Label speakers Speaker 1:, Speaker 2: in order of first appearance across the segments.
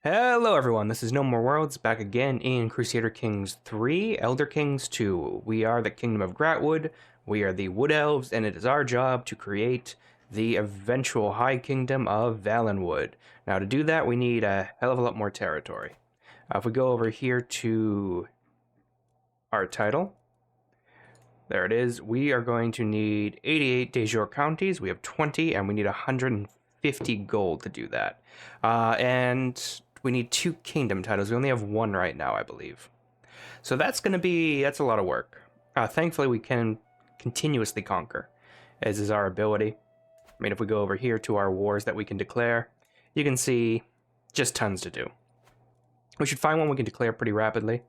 Speaker 1: Hello everyone, this is No More Worlds, back again in Crusader Kings 3, Elder Kings 2. We are the Kingdom of Gratwood, we are the Wood Elves, and it is our job to create the eventual High Kingdom of Valenwood. Now to do that, we need a hell of a lot more territory. If we go over here to our title, there it is, we are going to need 88 de jure counties, we have 20, and we need 150 gold to do that. And we need 2 kingdom titles. We only have 1 right now, I believe. So that's a lot of work. Thankfully, we can continuously conquer, as is our ability. I mean, if we go over here to our wars that we can declare, you can see just tons to do. We should find one we can declare pretty rapidly.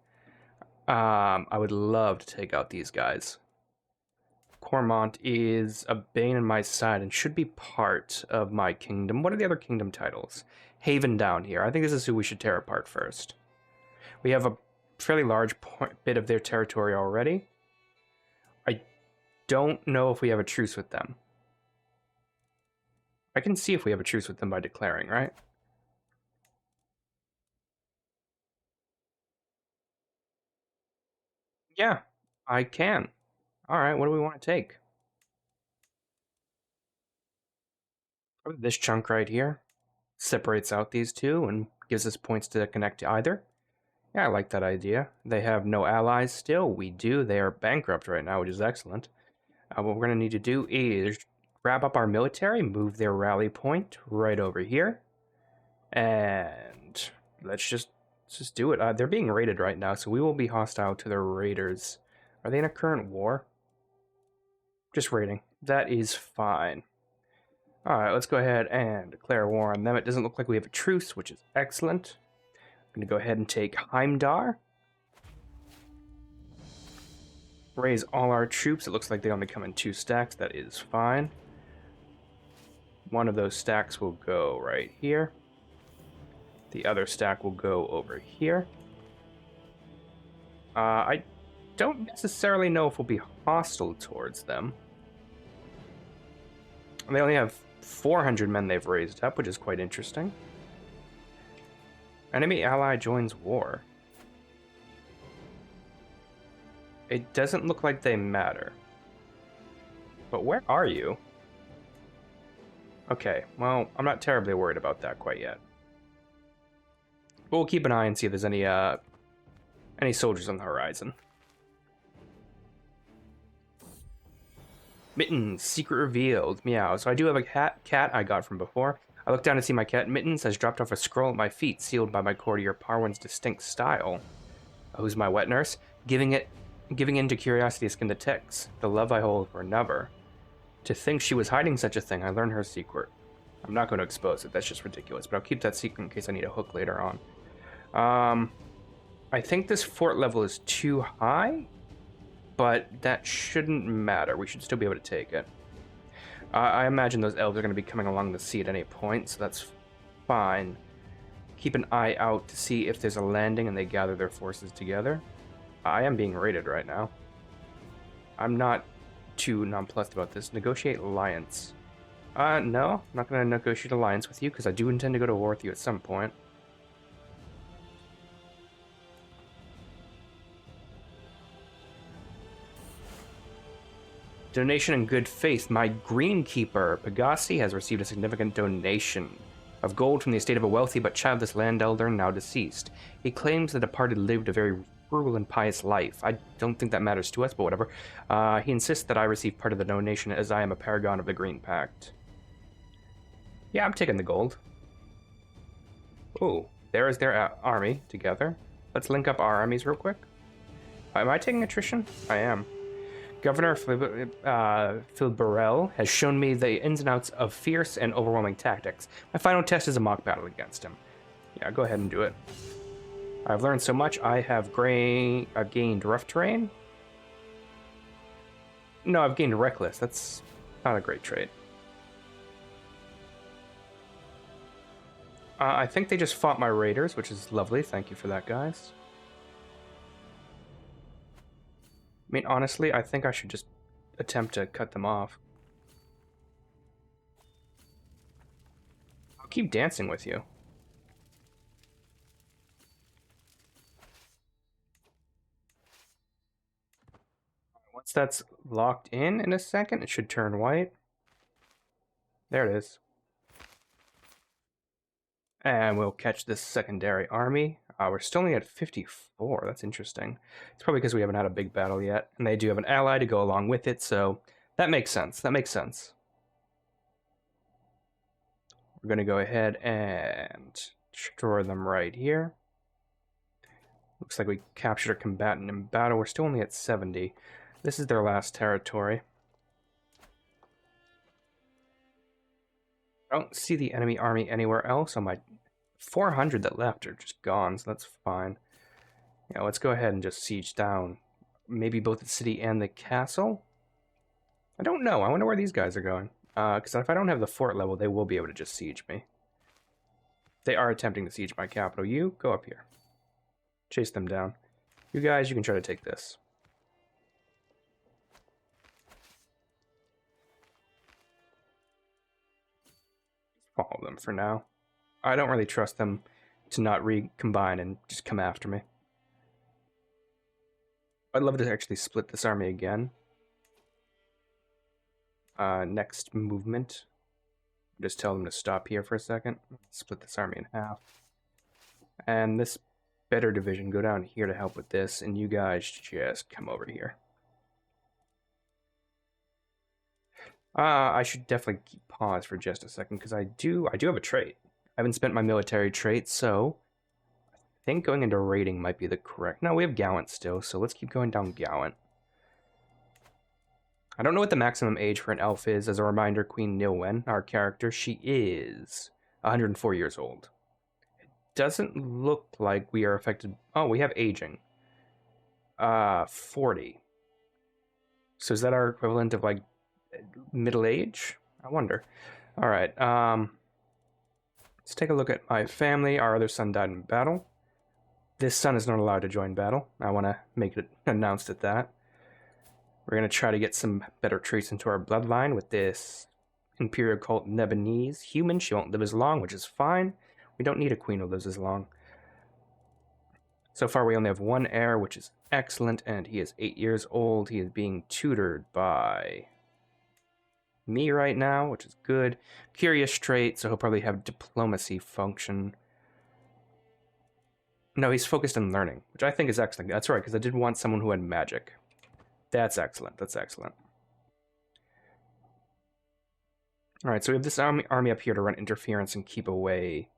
Speaker 1: I would love to take out these guys. Cormont is a bane in my side and should be part of my kingdom. What are the other kingdom titles? Haven down here. I think this is who we should tear apart first. We have a fairly large bit of their territory already. I don't know if we have a truce with them. I can see if we have a truce with them by declaring, right? Yeah, I can. All right, what do we want to take? Probably this chunk right here. Separates out these two and gives us points to connect to either. Yeah, I like that idea. They have no allies still. We do. They are bankrupt right now, which is excellent. What we're going to need to do is wrap up our military, move their rally point right over here. And let's just do it. They're being raided right now, so we will be hostile to the raiders. Are they in a current war? Just raiding. That is fine. Alright, let's go ahead and declare war on them. It doesn't look like we have a truce, which is excellent. I'm going to go ahead and take Heimdar. Raise all our troops. It looks like they only come in 2 stacks. That is fine. One of those stacks will go right here. The other stack will go over here. I don't necessarily know if we'll be hostile towards them. They only have 400 men they've raised up, which is quite interesting. Enemy ally joins war. It doesn't look like they matter. But where are you? Okay, well, I'm not terribly worried about that quite yet. But we'll keep an eye and see if there's any soldiers on the horizon. Mittens, secret revealed. Meow. So I do have a cat I got from before. I look down to see my cat Mittens has dropped off a scroll at my feet, sealed by my courtier Parwin's distinct style. Who's my wet nurse? Giving in to curiosity skin the text. The love I hold for never. To think she was hiding such a thing, I learned her secret. I'm not going to expose it, that's just ridiculous, but I'll keep that secret in case I need a hook later on. I think this fort level is too high, but that shouldn't matter. We should still be able to take it. I imagine those elves are going to be coming along the sea at any point, so that's fine. Keep an eye out to see if there's a landing and they gather their forces together. I am being raided right now. I'm not too nonplussed about this. Negotiate alliance. No, I'm not going to negotiate alliance with you because I do intend to go to war with you at some point. Donation in good faith. My greenkeeper, Pegasi, has received a significant donation of gold from the estate of a wealthy but childless land elder now deceased. He claims the departed lived a very frugal and pious life. I don't think that matters to us, but whatever. He insists that I receive part of the donation as I am a paragon of the Green Pact. Yeah, I'm taking the gold. Ooh, there is their army together. Let's link up our armies real quick. Am I taking attrition? I am. Governor Filbarel has shown me the ins and outs of fierce and overwhelming tactics. My final test is a mock battle against him. Yeah, go ahead and do it. I've learned so much. I've gained rough terrain. No, I've gained reckless. That's not a great trait. I think they just fought my raiders, which is lovely. Thank you for that, guys. I mean, honestly, I think I should just attempt to cut them off. I'll keep dancing with you. that's locked in a second, it should turn white. There it is. And we'll catch this secondary army. We're still only at 54. That's interesting. It's probably because we haven't had a big battle yet. And they do have an ally to go along with it, so that makes sense. That makes sense. We're going to go ahead and destroy them right here. Looks like we captured a combatant in battle. We're still only at 70. This is their last territory. I don't see the enemy army anywhere else on my 400 that left are just gone, so that's fine. Yeah, let's go ahead and just siege down maybe both the city and the castle. I don't know. I wonder where these guys are going. Because if I don't have the fort level, they will be able to just siege me. They are attempting to siege my capital. You, go up here. Chase them down. You guys, you can try to take this. Follow them for now. I don't really trust them to not recombine and just come after me. I'd love to actually split this army again. Next movement. Just tell them to stop here for a second. Split this army in half. And this better division, go down here to help with this, and you guys just come over here. I should definitely pause for just a second, because I do have a trait. I haven't spent my military trait, so I think going into raiding might be the correct... No, we have Gallant still, so let's keep going down Gallant. I don't know what the maximum age for an elf is. As a reminder, Queen Nilwen, our character, she is 104 years old. It doesn't look like we are affected... Oh, we have aging. 40. So is that our equivalent of, like, middle age? I wonder. All right. Let's take a look at my family. Our other son died in battle. This son is not allowed to join battle. I want to make it announced at that. We're going to try to get some better traits into our bloodline with this Imperial Cult Nebonese human. She won't live as long, which is fine. We don't need a queen who lives as long. So far, we only have one heir, which is excellent, and he is 8 years old. He is being tutored by me right now, which is good. Curious trait, so he'll probably have diplomacy function. No, he's focused on learning, which I think is excellent. That's right, because I did want someone who had magic. That's excellent. That's excellent. All right, so we have this army up here to run interference and keep away.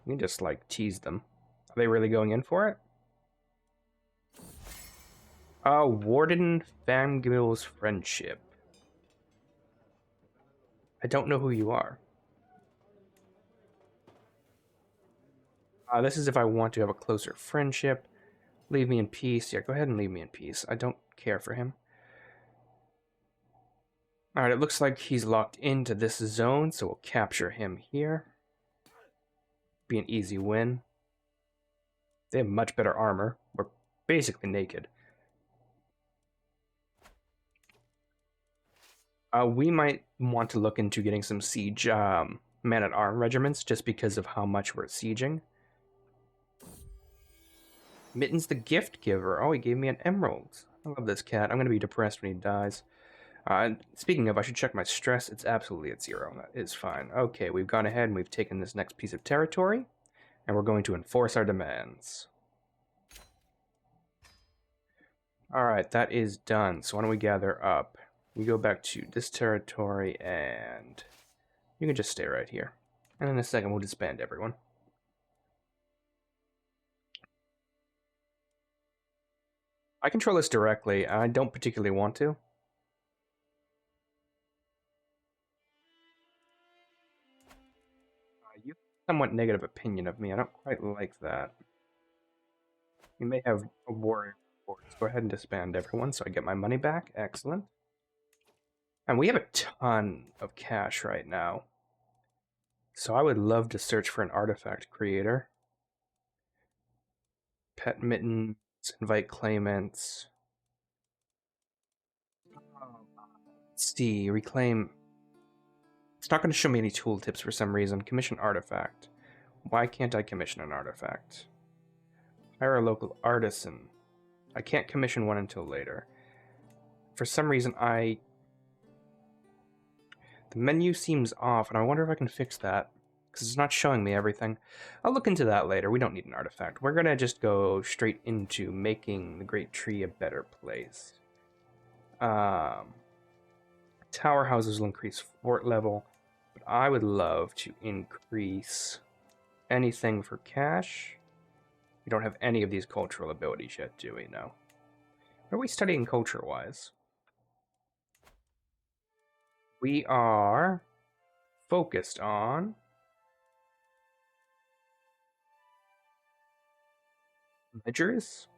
Speaker 1: We can just, like, tease them. Are they really going in for it? Warden Fangil's friendship. I don't know who you are. This is if I want to have a closer friendship. Leave me in peace. Yeah, go ahead and leave me in peace. I don't care for him. Alright, it looks like he's locked into this zone, so we'll capture him here. Be an easy win. They have much better armor. We're basically naked. We might want to look into getting some siege man-at-arm regiments, just because of how much we're sieging. Mittens the gift giver. Oh, he gave me an emerald. I love this cat. I'm going to be depressed when he dies. Speaking of, I should check my stress. It's absolutely at 0. That is fine. Okay, we've gone ahead and we've taken this next piece of territory, and we're going to enforce our demands. Alright, that is done. So why don't we gather up? We go back to this territory, and you can just stay right here. And in a second, we'll disband everyone. I control this directly. I don't particularly want to. You have a somewhat negative opinion of me. I don't quite like that. You may have a warrior force. Go ahead and disband everyone so I get my money back. Excellent. And we have a ton of cash right now. So I would love to search for an artifact creator. Pet mittens, invite claimants. Let's see, reclaim. It's not going to show me any tooltips for some reason. Commission artifact. Why can't I commission an artifact? Hire a local artisan. I can't commission one until later. For some reason, the menu seems off, and I wonder if I can fix that, because it's not showing me everything. I'll look into that later. We don't need an artifact. We're gonna just go straight into making the Great Tree a better place. Tower houses will increase fort level, but I would love to increase anything for cash. We don't have any of these cultural abilities yet, do we? No. What are we studying culture-wise? We are focused on ledgers.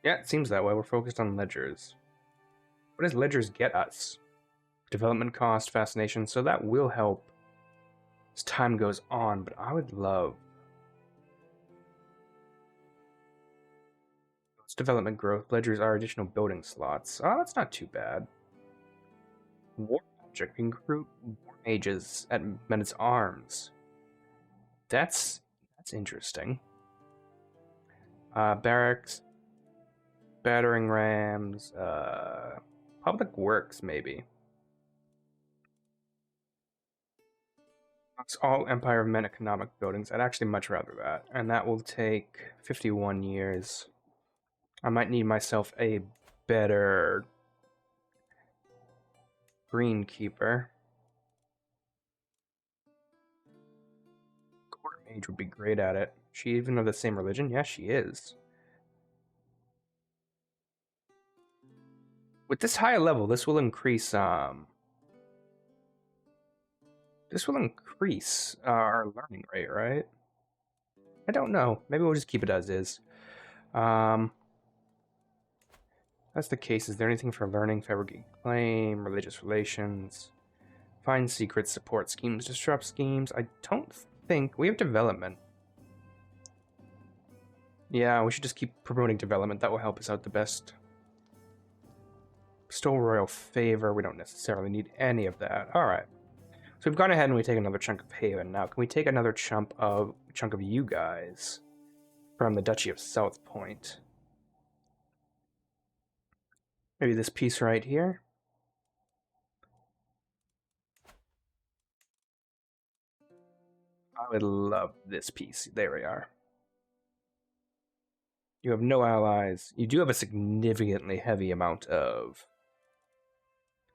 Speaker 1: Yeah, it seems that way. We're focused on ledgers. What does ledgers get us? Development cost, fascination, so that will help as time goes on, but I would love... It's development growth. Ledgers are additional building slots. Oh, that's not too bad. War magic. Recruit war mages at men at arms. That's interesting. Barracks, battering rams, public works maybe. It's all Empire of Men economic buildings. I'd actually much rather that, and that will take 51 years. I might need myself a better greenkeeper. Court mage would be great at it. She even of the same religion? Yeah, she is. With this high level, this will increase our learning rate, right? I don't know. Maybe we'll just keep it as is. That's the case. Is there anything for learning, fabricate claim, religious relations, find secrets, support schemes, disrupt schemes? I don't think we have development. Yeah, we should just keep promoting development. That will help us out the best. Bestow royal favor. We don't necessarily need any of that. All right. So we've gone ahead and we take another chunk of Haven. Now, can we take another chunk of you guys from the Duchy of South Point? Maybe this piece right here. I would love this piece. There we are. You have no allies. You do have a significantly heavy amount of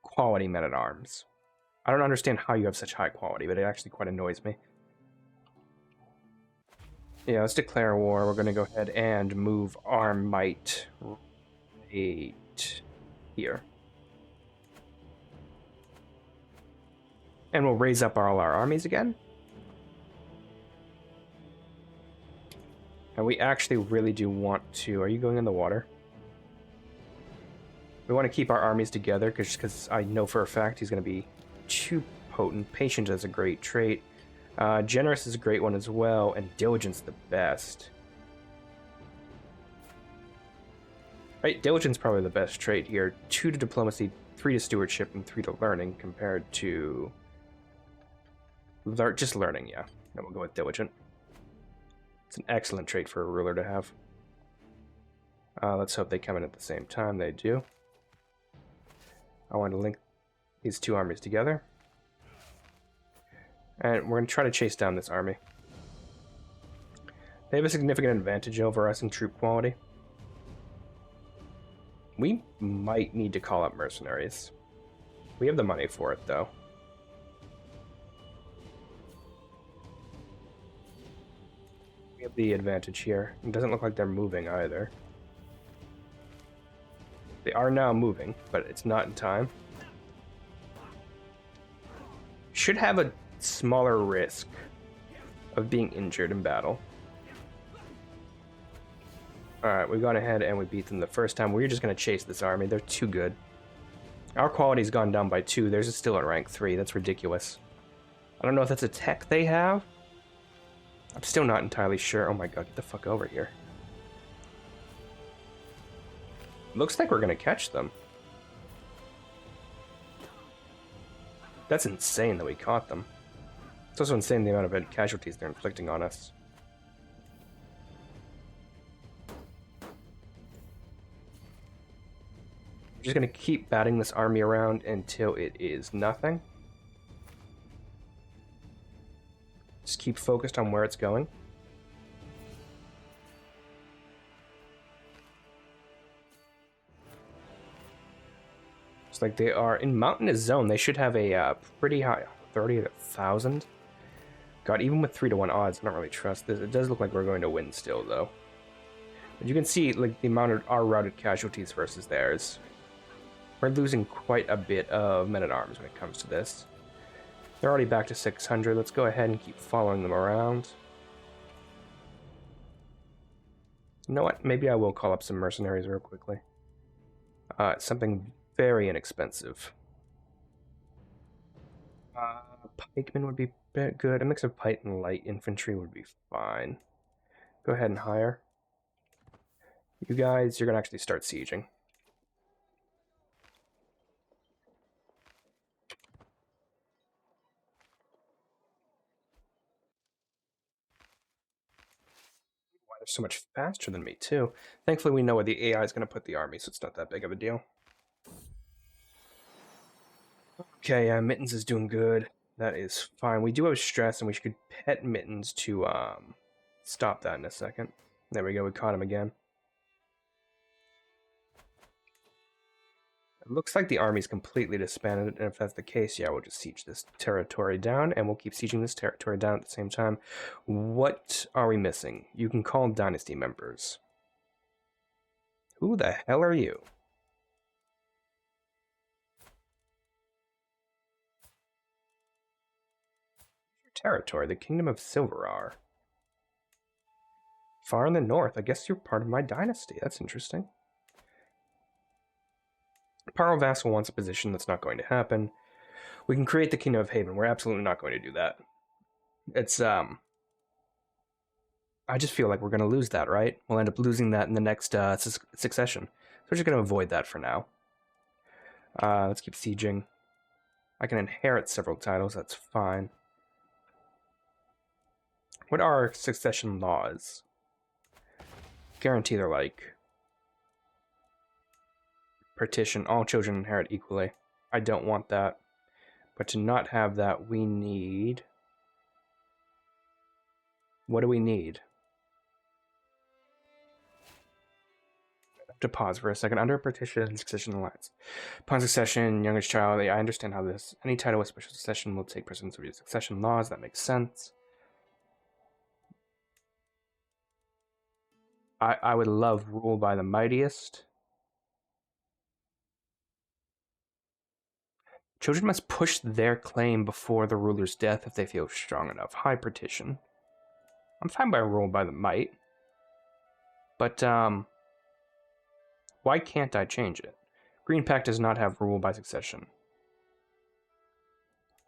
Speaker 1: quality men-at-arms. I don't understand how you have such high quality, but it actually quite annoys me. Yeah, let's declare war. We're going to go ahead and move our might right here. And we'll raise up all our armies again. And we actually really do want to... Are you going in the water? We want to keep our armies together because I know for a fact he's going to be too potent. Patient is a great trait. Generous is a great one as well. And Diligence the best. Right, Diligence probably the best trait here. 2 to Diplomacy, 3 to Stewardship, and 3 to Learning compared to... Just Learning, yeah. Then we'll go with Diligent. It's an excellent trait for a ruler to have. Let's hope they come in at the same time. They do. I want to link these two armies together. And we're going to try to chase down this army. They have a significant advantage over us in troop quality. We might need to call up mercenaries. We have the money for it, though. We have the advantage here. It doesn't look like they're moving either. They are now moving, but it's not in time. Should have a smaller risk of being injured in battle. Alright, we've gone ahead and we beat them the first time. We're just going to chase this army. They're too good. Our quality's gone down by 2. Theirs is still at rank 3. That's ridiculous. I don't know if that's a tech they have. I'm still not entirely sure. Oh my god, get the fuck over here. Looks like we're going to catch them. That's insane that we caught them. It's also insane the amount of casualties they're inflicting on us. just going to keep batting this army around until it is nothing. Just keep focused on where it's going. It's like they are in mountainous zone. They should have a pretty high 30,000. God, even with 3-1 odds, I don't really trust this. It does look like we're going to win still, though. But you can see like the amount of our routed casualties versus theirs. We're losing quite a bit of men-at-arms when it comes to this. They're already back to 600. Let's go ahead and keep following them around. You know what? Maybe I will call up some mercenaries real quickly. Something very inexpensive. Pikemen would be good. A mix of pike and light infantry would be fine. Go ahead and hire. You guys, you're going to actually start sieging. Why they're so much faster than me, too. Thankfully, we know where the AI is going to put the army, so it's not that big of a deal. Okay, Mittens is doing good. That is fine. We do have stress, and we should pet Mittens to stop that in a second. There we go, we caught him again. It looks like the army's completely disbanded, and if that's the case, yeah, we'll just siege this territory down, and we'll keep sieging this territory down at the same time. What are we missing? You can call dynasty members. Who the hell are you? Your territory, the Kingdom of Silverar. Far in the north. I guess you're part of my dynasty. That's interesting. Paro Vassal wants a position. That's not going to happen. We can create the Kingdom of Haven. We're absolutely not going to do that. It's, I just feel like we're going to lose that, right? We'll end up losing that in the next succession. So we're just going to avoid that for now. Let's keep sieging. I can inherit several titles. That's fine. What are succession laws? Guarantee they're like partition. All children inherit equally. I don't want that. But to not have that, we need... What do we need? I have to pause for a second. Under partition, succession alliance. Upon succession, youngest child. I understand how this... Any title with special succession will take precedence over succession laws. That makes sense. I would love rule by the mightiest. Children must push their claim before the ruler's death if they feel strong enough. High partition. I'm fine by rule by the might. But, why can't I change it? Green Pact does not have rule by succession.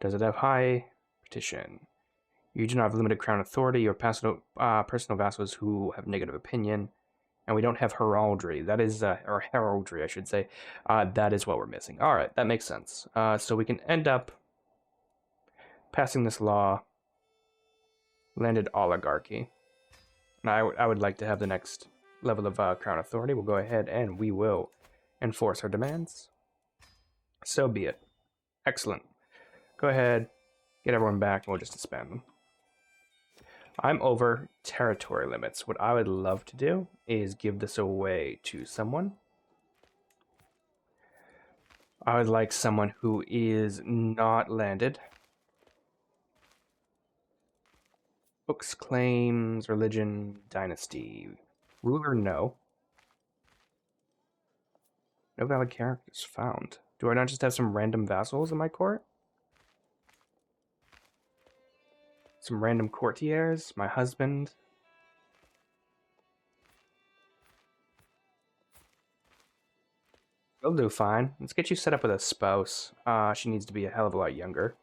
Speaker 1: Does it have high partition? You do not have limited crown authority or personal vassals who have negative opinion. And we don't have heraldry. That is, or heraldry, I should say. That is what we're missing. Alright, that makes sense. So we can end up passing this law. Landed oligarchy. And I would like to have the next level of crown authority. We'll go ahead and we will enforce our demands. So be it. Excellent. Go ahead, get everyone back, and we'll just disband them. I'm over territory limits. What I would love to do is give this away to someone. I would like someone who is not landed. Books, claims, religion, dynasty. Ruler, no. No valid characters found. Do I not just have some random vassals in my court? Some random courtiers? My husband? They'll do fine. Let's get you set up with a spouse. She needs to be a hell of a lot younger.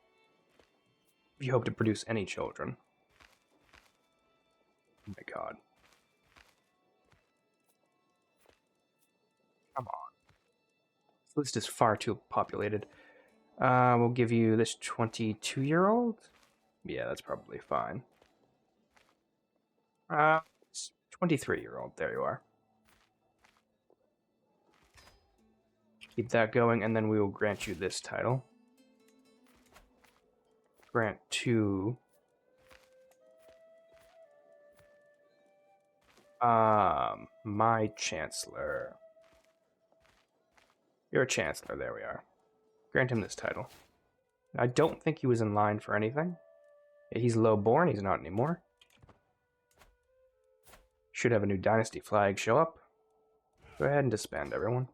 Speaker 1: If you hope to produce any children. Oh my god. Come on. This list is far too populated. We'll give you this 22-year-old. Yeah, that's probably fine. 23-year-old. There you are. Keep that going, and then we will grant you this title. Grant to... my Chancellor. You're a Chancellor, there we are. Grant him this title. I don't think he was in line for anything. He's low-born, he's not anymore. Should have a new dynasty flag show up. Go ahead and disband everyone.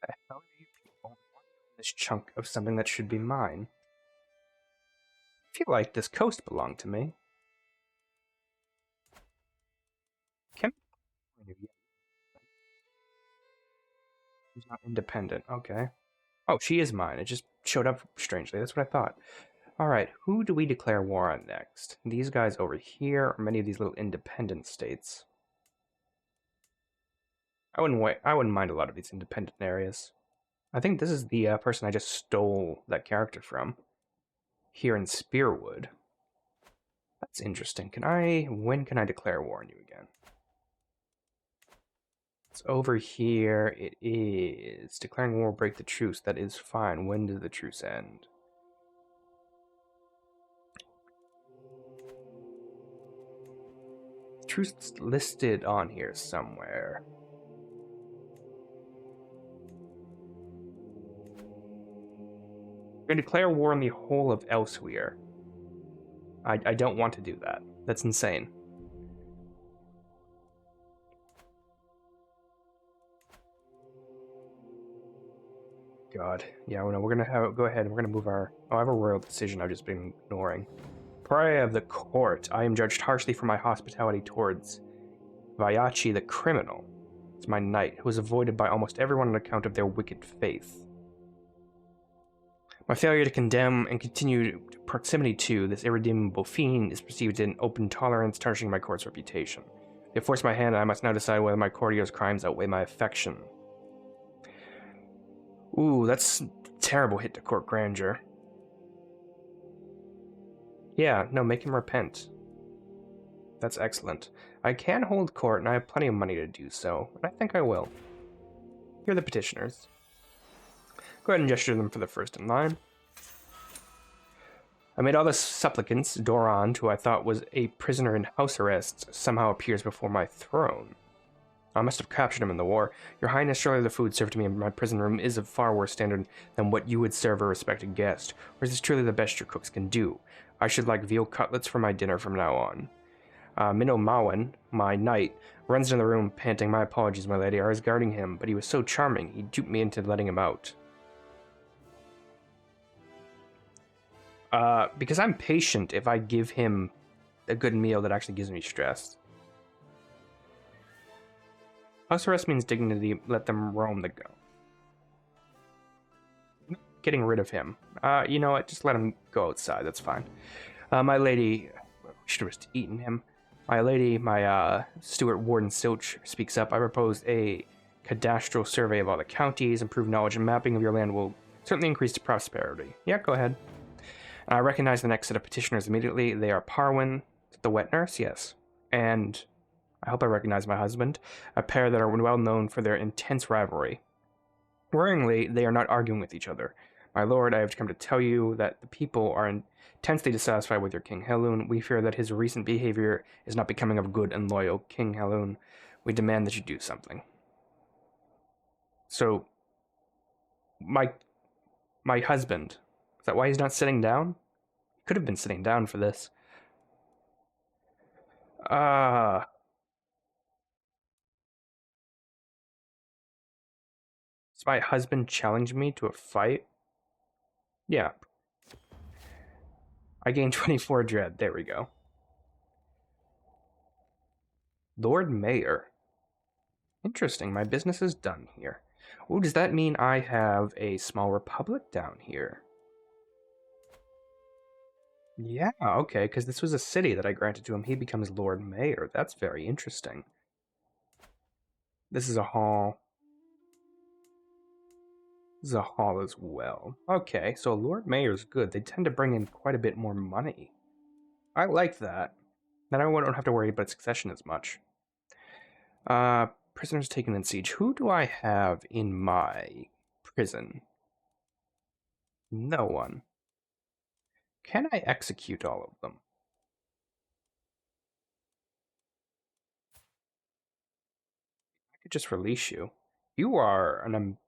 Speaker 1: The hell do you people want this chunk of something that should be mine? I feel like this coast belonged to me. Can She's not independent. Okay. Oh, she is mine. It just showed up strangely. That's what I thought. Alright, who do we declare war on next? These guys over here, or many of these little independent states? I wouldn't mind a lot of these independent areas. I think this is the person I just stole that character from. Here in Spearwood. That's interesting. When can I declare war on you again? It's over here. It is. Declaring war will break the truce. That is fine. When does the truce end? Truce listed on here somewhere. We're going to declare war on the whole of Elsewhere. I don't want to do that. That's insane. God. Yeah, well, no, we're gonna go ahead and we're gonna move our... Oh, I have a royal decision I've just been ignoring. Pariah of the court, I am judged harshly for my hospitality towards Vayachi the criminal. It's my knight, who is avoided by almost everyone on account of their wicked faith. My failure to condemn and continue proximity to this irredeemable fiend is perceived in open tolerance, tarnishing my court's reputation. They force my hand, and I must now decide whether my courtier's crimes outweigh my affection. Ooh, that's a terrible hit to court grandeur. Yeah, no, make him repent. That's excellent. I can hold court, and I have plenty of money to do so, and I think I will. Here are the petitioners. Go ahead and gesture them for the first in line. Amid all the supplicants, Doran, who I thought was a prisoner in house arrest, somehow appears before my throne. I must have captured him in the war. Your Highness, surely the food served to me in my prison room is of far worse standard than what you would serve a respected guest. Or is this truly the best your cooks can do? I should like veal cutlets for my dinner from now on. Minnow Mawan, my knight, runs into the room panting, "My apologies, my lady. I was guarding him, but he was so charming, he duped me into letting him out." Because I'm patient if I give him a good meal that actually gives me stress. House arrest means dignity, let them roam the go. Getting rid of him. You know what, just let him go outside, that's fine. My lady, we should have just eaten him. My lady, my Steward Warden Silch speaks up. I propose a cadastral survey of all the counties. Improved knowledge and mapping of your land will certainly increase prosperity. Yeah, go ahead. I recognize the next set of petitioners immediately. They are Parwin, the wet nurse, yes. And I hope I recognize my husband, a pair that are well known for their intense rivalry. Worryingly, they are not arguing with each other. My lord, I have come to tell you that the people are intensely dissatisfied with your King Helun. We fear that his recent behavior is not becoming of good and loyal King Helun. We demand that you do something. So, my husband, is that why he's not sitting down? He could have been sitting down for this. Does my husband challenge me to a fight? Yeah. I gained 24 dread. There we go. Lord Mayor. Interesting. My business is done here. Oh, does that mean I have a small republic down here? Yeah, okay, because this was a city that I granted to him. He becomes Lord Mayor. That's very interesting. This is a hall. This is a hall as well. Okay, so Lord Mayor's good. They tend to bring in quite a bit more money. I like that. Then I don't have to worry about succession as much. Prisoners taken in siege. Who do I have in my prison? No one. Can I execute all of them? I could just release you. You are an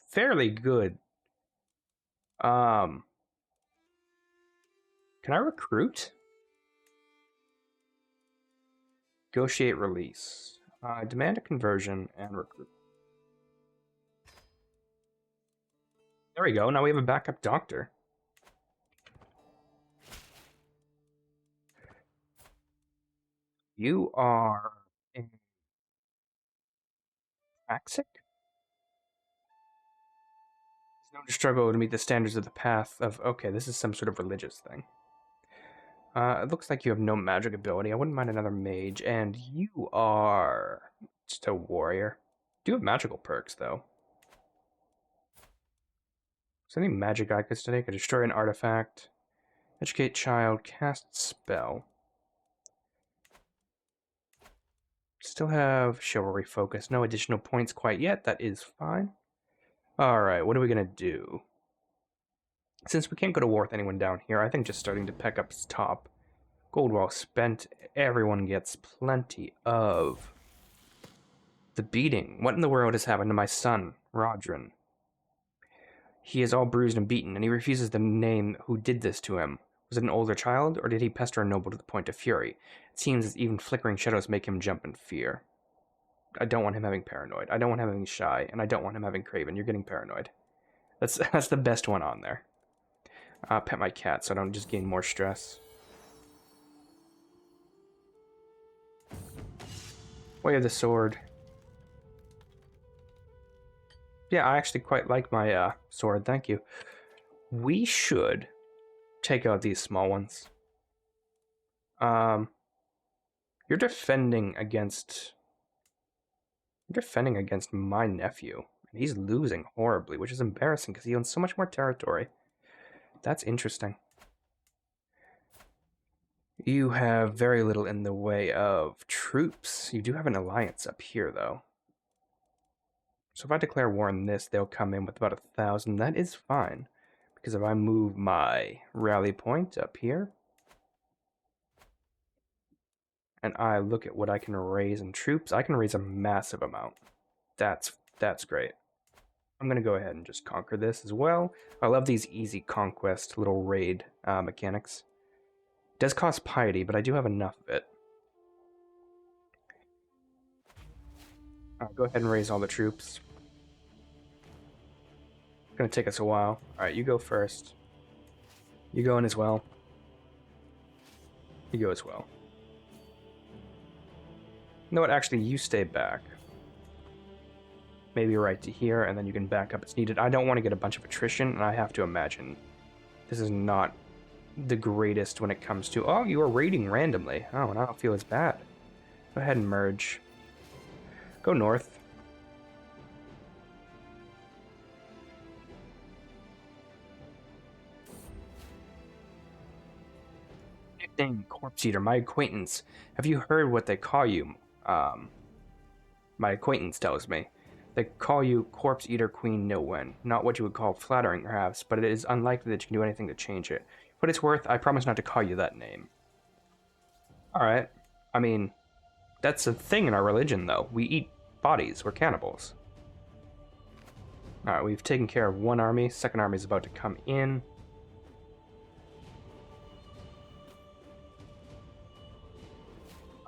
Speaker 1: fairly good. Can I recruit? Negotiate release. Demand a conversion and recruit. There we go. Now we have a backup doctor. You are Axic? It's no struggle to meet the standards of the path of. Okay, this is some sort of religious thing. It looks like you have no magic ability. I wouldn't mind another mage. And you are just a warrior. Do have magical perks, though. Is there any magic I could study? Could destroy an artifact. Educate child. Cast spell. Still have chivalry focus. No additional points quite yet. That is fine. Alright, what are we going to do? Since we can't go to war with anyone down here, I think just starting to peck up top. Gold well spent. Everyone gets plenty of the beating. What in the world has happened to my son, Rodrin? He is all bruised and beaten, and he refuses to name who did this to him. Was it an older child, or did he pester a noble to the point of fury? It seems as even flickering shadows make him jump in fear. I don't want him having paranoid. I don't want him having shy, and I don't want him having craven. You're getting paranoid. That's the best one on there. Pet my cat so I don't just gain more stress. Way of the sword. Yeah, I actually quite like my sword, thank you. We should take out these small ones. You're defending against my nephew. He's losing horribly, which is embarrassing because he owns so much more territory. That's interesting. You have very little in the way of troops. You do have an alliance up here, though. So if I declare war on this, they'll come in with about 1,000. That is fine. Because if I move my rally point up here, and I look at what I can raise in troops, I can raise a massive amount. That's great. I'm going to go ahead and just conquer this as well. I love these easy conquest little raid mechanics. It does cost piety, but I do have enough of it. Go ahead and raise all the troops. It's going to take us a while. Alright, you go first. You go in as well. You go as well. You know what? Actually, you stay back. Maybe right to here, and then you can back up as needed. I don't want to get a bunch of attrition, and I have to imagine this is not the greatest when it comes to... Oh, you are raiding randomly. Oh, and I don't feel as bad. Go ahead and merge. Go north. Nickname Corpse Eater, my acquaintance. Have you heard what they call you? My acquaintance tells me. They call you Corpse Eater Queen Nilwen. Not what you would call flattering, perhaps, but it is unlikely that you can do anything to change it. For what it's worth, I promise not to call you that name. Alright. I mean, that's a thing in our religion, though. We eat bodies. We're cannibals. Alright, we've taken care of one army. Second army is about to come in.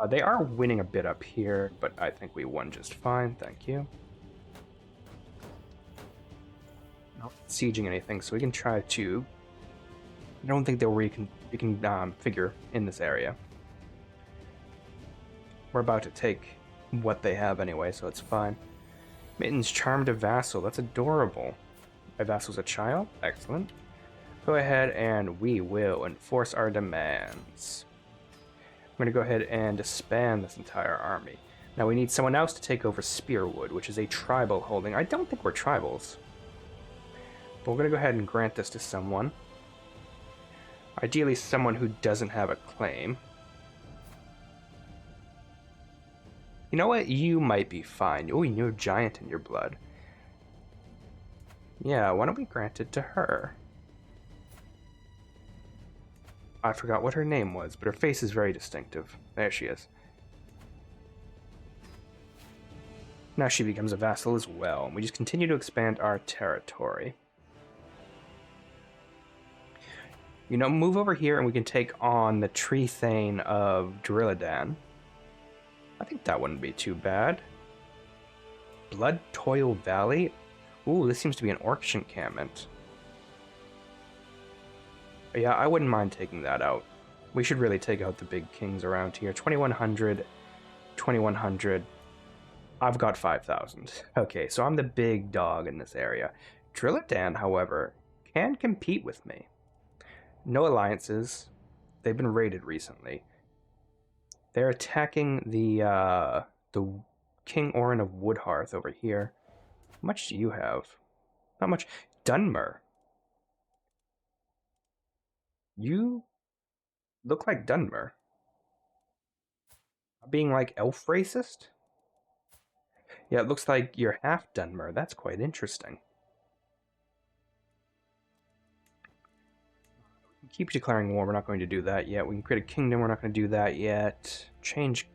Speaker 1: They are winning a bit up here, but I think we won just fine. Thank you. Not sieging anything, so we can try to... I don't think they'll reconfigure in this area. We're about to take what they have anyway, so it's fine. Mittens charmed a vassal. That's adorable. My vassal's a child? Excellent. Go ahead and we will enforce our demands. I'm going to go ahead and disband this entire army. Now we need someone else to take over Spearwood, which is a tribal holding. I don't think we're tribals. But we're going to go ahead and grant this to someone. Ideally someone who doesn't have a claim. You know what? You might be fine. Oh, you're giant in your blood. Yeah, why don't we grant it to her? I forgot what her name was, but her face is very distinctive. There she is. Now she becomes a vassal as well, and we just continue to expand our territory. You know, move over here and we can take on the Tree Thane of Drilladan. I think that wouldn't be too bad. Blood Toil Valley? Ooh, this seems to be an Orcish encampment. But yeah, I wouldn't mind taking that out. We should really take out the big kings around here. 2100, 2100. I've got 5,000. Okay, so I'm the big dog in this area. Drilladan, however, can compete with me. No alliances. They've been raided recently. They're attacking the King Orin of Woodhearth over here. How much do you have? Not much. Dunmer. You look like Dunmer. Being like elf racist? Yeah, it looks like you're half Dunmer. That's quite interesting. Keep declaring war. We're not going to do that yet. We can create a kingdom. We're not going to do that yet. Change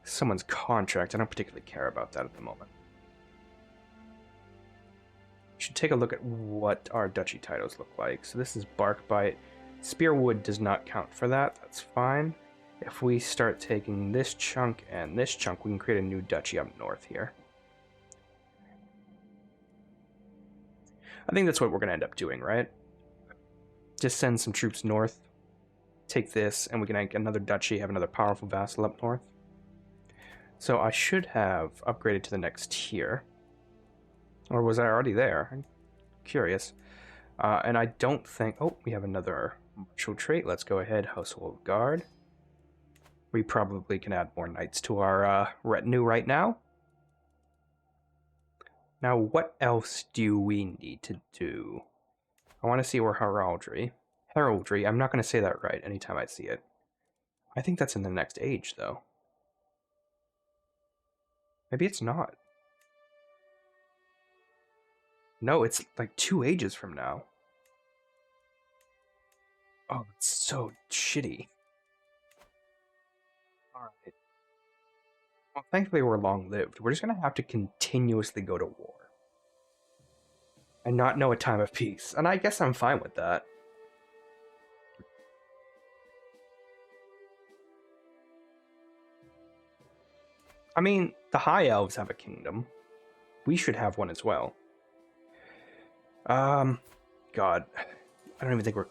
Speaker 1: someone's contract. I don't particularly care about that at the moment. We should take a look at what our duchy titles look like. So this is Barkbite. Spearwood does not count for that. That's fine. If we start taking this chunk and this chunk, we can create a new duchy up north here. I think that's what we're going to end up doing, right? Just send some troops north, take this, and we can make another duchy, have another powerful vassal up north. So I should have upgraded to the next tier. Or was I already there? I'm curious. And I don't think... Oh, we have another martial trait. Let's go ahead, Household Guard. We probably can add more knights to our retinue right now. Now, what else do we need to do? I want to see where heraldry. Heraldry, I'm not going to say that right anytime I see it. I think that's in the next age, though. Maybe it's not. No, it's like 2 ages from now. Oh, it's so shitty. Alright. Well, thankfully we're long-lived. We're just going to have to continuously go to war. And not know a time of peace. And I guess I'm fine with that. I mean, the High Elves have a kingdom. We should have one as well. God. I don't even think we're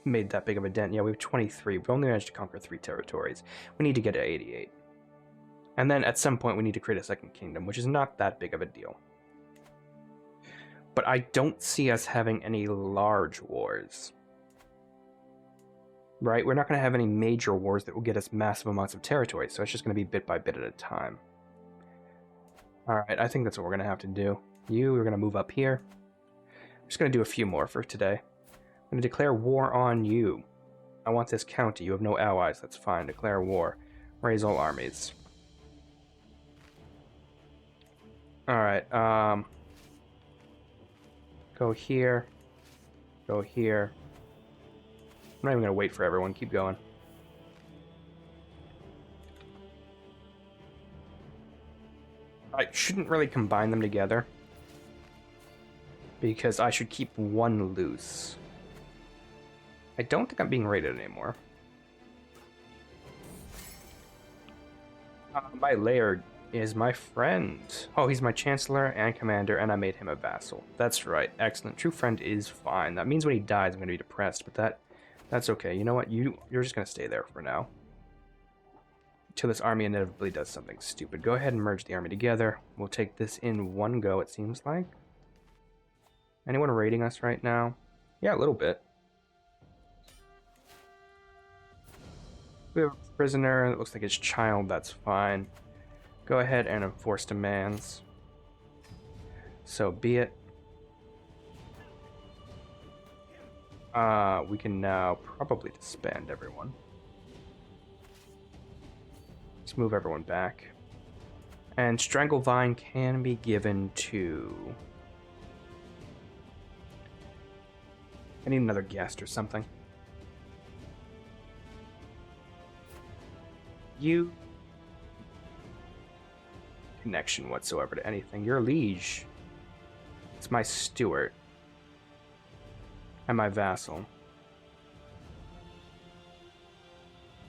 Speaker 1: made that big of a dent. Yeah, we have 23. We've only managed to conquer 3 territories. We need to get to 88. And then at some point we need to create a second kingdom, which is not that big of a deal. But I don't see us having any large wars. Right? We're not going to have any major wars that will get us massive amounts of territory, so it's just going to be bit by bit at a time. Alright, I think that's what we're going to have to do. We're going to move up here. I'm just going to do a few more for today. I'm going to declare war on you. I want this county. You have no allies. That's fine. Declare war. Raise all armies. Alright, go here. Go here. I'm not even going to wait for everyone. Keep going. I shouldn't really combine them together, because I should keep one loose. I don't think I'm being raided anymore. My laird is my friend. Oh, he's my chancellor and commander, and I made him a vassal. That's right. Excellent. True friend is fine. That means when he dies, I'm going to be depressed, but that's okay. You know what? You're just going to stay there for now. Until this army inevitably does something stupid. Go ahead and merge the army together. We'll take this in one go, it seems like. Anyone raiding us right now? Yeah, a little bit. We have a prisoner. It looks like his child. That's fine. Go ahead and enforce demands. So be it. We can now probably disband everyone. Let's move everyone back. And Stranglevine can be given to... I need another guest or something. You... Connection whatsoever to anything. You're a liege. It's my steward. And my vassal.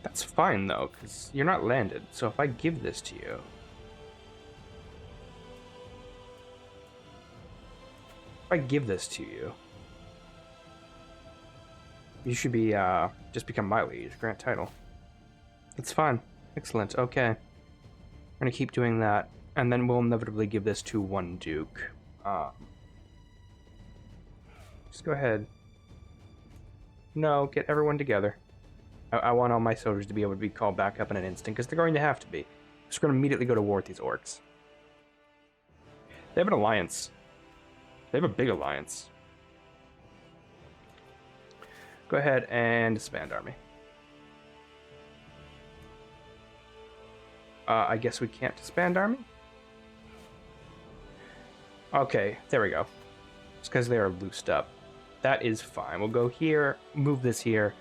Speaker 1: That's fine, though, because you're not landed. So if I give this to you... If I give this to you... You should be, just become my liege. Grant title. That's fine. Excellent. Okay. I'm gonna keep doing that. And then we'll inevitably give this to one duke. Just go ahead. No, get everyone together. I want all my soldiers to be able to be called back up in an instant, because they're going to have to be. Just going to immediately go to war with these orcs. They have an alliance. They have a big alliance. Go ahead and disband army. I guess we can't disband army? Okay, there we go. It's because they are loosed up. That is fine. We'll go here, move this here,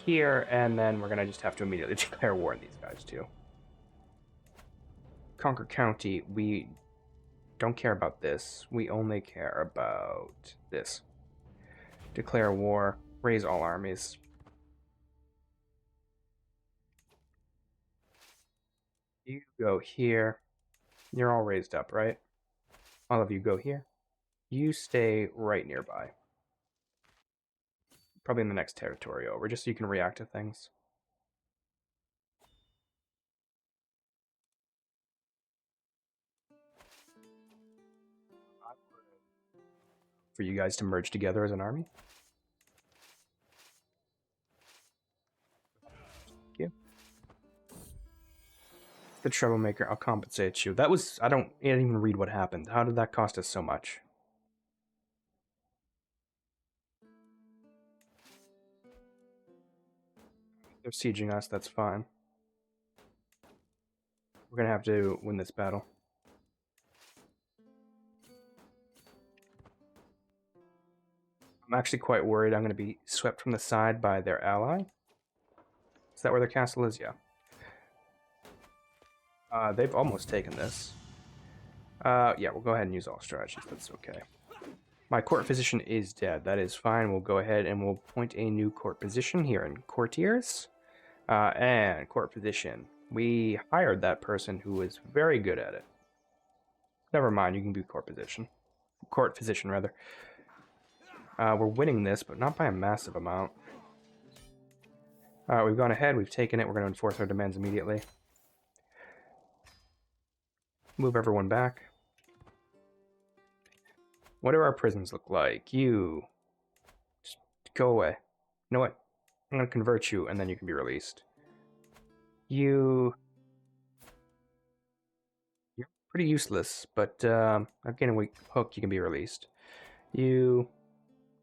Speaker 1: here, and then we're going to just have to immediately declare war on these guys, too. Conquer County, we don't care about this. We only care about this. Declare war, raise all armies. You go here. You're all raised up, right? All of you go here. You stay right nearby. Probably in the next territory over, just so you can react to things. For you guys to merge together as an army. Thank you. The troublemaker, I'll compensate you. That was, I didn't even read what happened. How did that cost us so much? They're sieging us, that's fine. We're gonna have to win this battle. I'm actually quite worried I'm gonna be swept from the side by their ally. Is that where their castle is? Yeah. They've almost taken this. Yeah, we'll go ahead and use all strategies, that's okay. My court physician is dead. That is fine. We'll go ahead and we'll appoint a new court position here in courtiers. And court position. We hired that person who was very good at it. Never mind, you can be court position. Court physician, rather. We're winning this, but not by a massive amount. We've gone ahead, we've taken it. We're going to enforce our demands immediately. Move everyone back. What do our prisons look like? You... Just go away. You know what? I'm going to convert you, and then you can be released. You're pretty useless, but again, a weak hook, you can be released. You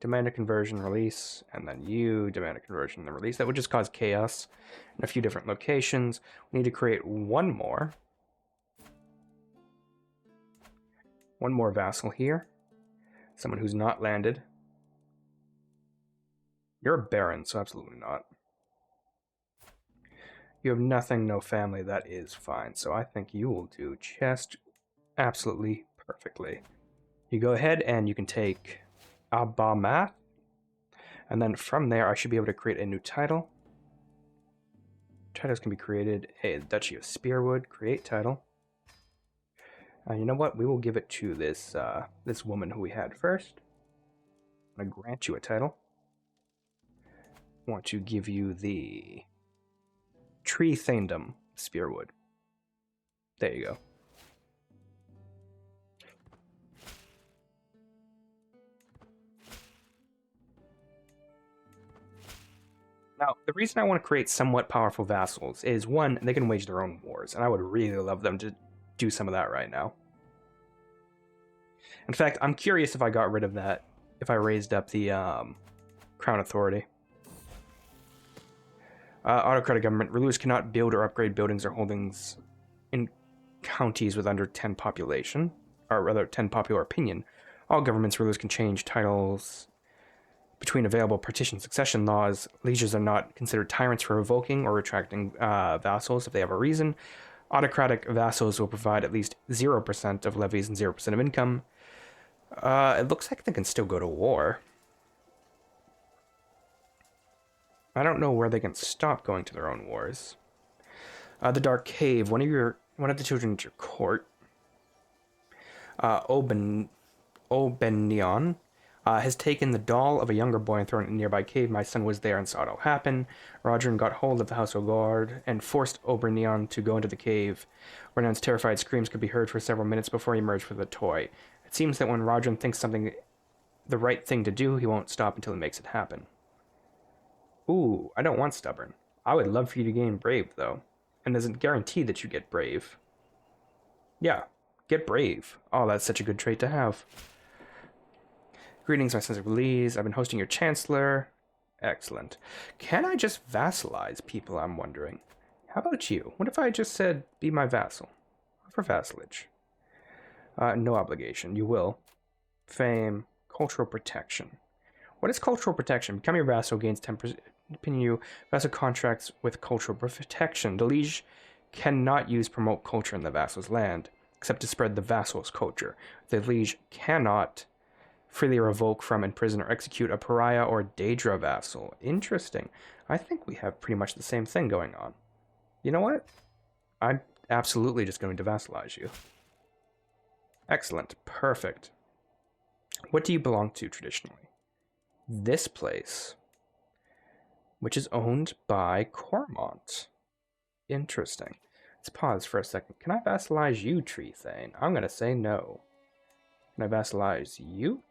Speaker 1: demand a conversion, release, and then you demand a conversion and release. That would just cause chaos in a few different locations. We need to create one more. One more vassal here. Someone who's not landed. You're a baron, so absolutely not. You have nothing, no family, that is fine. So I think you will do just absolutely perfectly. You go ahead and you can take Abamath. And then from there, I should be able to create a new title. Titles can be created. Hey, Duchy of Spearwood, create title. You know what? We will give it to this this woman who we had first. I'm going to grant you a title. I want to give you the Tree Thaindom Spearwood. There you go. Now, the reason I want to create somewhat powerful vassals is, one, they can wage their own wars, and I would really love them to do some of that right now. In fact, I'm curious if I got rid of that, if I raised up the Crown Authority. Autocratic government. Rulers cannot build or upgrade buildings or holdings in counties with under 10 population, or rather 10 popular opinion. All governments' rulers can change titles between available partition succession laws. Lieges are not considered tyrants for revoking or retracting vassals if they have a reason. Autocratic vassals will provide at least 0% of levies and 0% of income. It looks like they can still go to war. I don't know where they can stop going to their own wars. The Dark Cave. One of the children at your court, Obenion, has taken the doll of a younger boy and thrown it in a nearby cave. My son was there and saw it all happen. Rodrin got hold of the household guard and forced Obernion to go into the cave. Renan's terrified screams could be heard for several minutes before he emerged with the toy. It seems that when Rodrin thinks something the right thing to do, he won't stop until he makes it happen. Ooh, I don't want stubborn. I would love for you to gain brave, though. And doesn't guarantee that you get brave. Yeah, get brave. Oh, that's such a good trait to have. Greetings, my sons of Belize. I've been hosting your chancellor. Excellent. Can I just vassalize people, I'm wondering? How about you? What if I just said, be my vassal? For vassalage. No obligation. You will. Fame. Cultural protection. What is cultural protection? Become your vassal gains 10%. Continue vassal contracts with cultural protection. The liege cannot use promote culture in the vassal's land, except to spread the vassal's culture. The liege cannot freely revoke from, imprison, or execute a pariah or Daedra vassal. Interesting. I think we have pretty much the same thing going on. You know what? I'm absolutely just going to vassalize you. Excellent. Perfect. What do you belong to traditionally? This place, which is owned by Cormont. Interesting. Let's pause for a second. Can I vassalize you, Tree Thane? I'm going to say no. Can I vassalize you?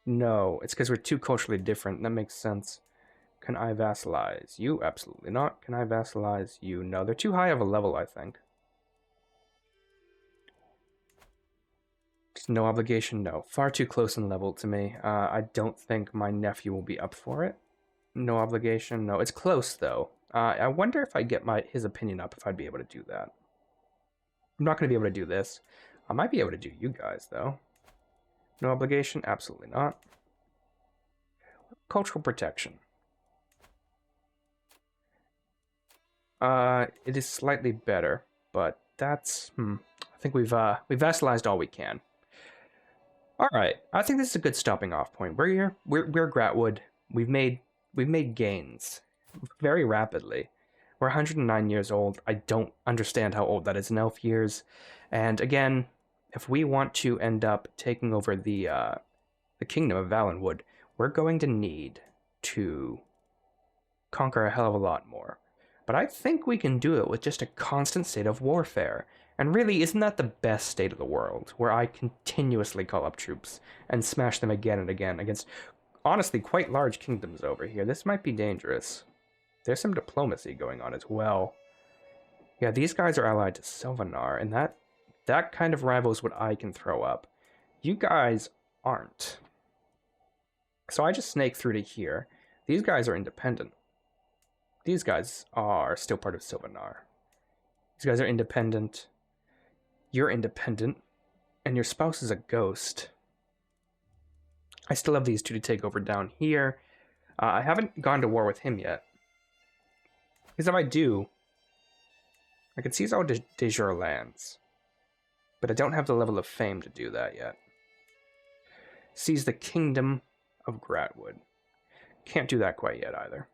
Speaker 1: No, it's because we're too culturally different. That makes sense. Can I vassalize you? Absolutely not. Can I vassalize you? No, they're too high of a level, I think. Just no obligation? No. Far too close in level to me. I don't think my nephew will be up for it. No obligation? No. It's close, though. I wonder if I get his opinion up, if I'd be able to do that. I'm not going to be able to do this. I might be able to do you guys, though. No obligation? Absolutely not. Cultural protection. It is slightly better, but that's... I think we've vassalized all we can. All right, I think this is a good stopping off point. We're here. We're Gratwood. We've made gains very rapidly. We're 109 years old. I don't understand how old that is in elf years. And again, if we want to end up taking over the kingdom of Valenwood, we're going to need to conquer a hell of a lot more. But I think we can do it with just a constant state of warfare. And really, isn't that the best state of the world, where I continuously call up troops and smash them again and again against, honestly, quite large kingdoms over here? This might be dangerous. There's some diplomacy going on as well. Yeah, these guys are allied to Sylvanar, and that kind of rivals what I can throw up. You guys aren't. So I just snake through to here. These guys are independent. These guys are still part of Sylvanar. These guys are independent. You're independent. And your spouse is a ghost. I still have these two to take over down here. I haven't gone to war with him yet. Because if I do, I can seize all de jure lands. But I don't have the level of fame to do that yet. Seize the kingdom of Gratwood. Can't do that quite yet either.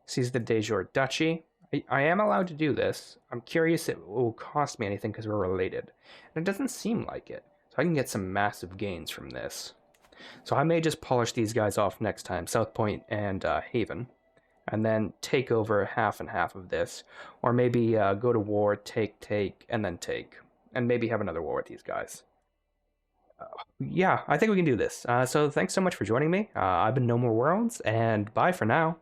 Speaker 1: Seize the de jure duchy. I am allowed to do this. I'm curious if it will cost me anything because we're related. And it doesn't seem like it. So I can get some massive gains from this. So I may just polish these guys off next time, South Point and Haven. And then take over half and half of this. Or maybe go to war, take, and then take. And maybe have another war with these guys. Yeah, I think we can do this. So thanks so much for joining me. I've been No More Worlds, and bye for now.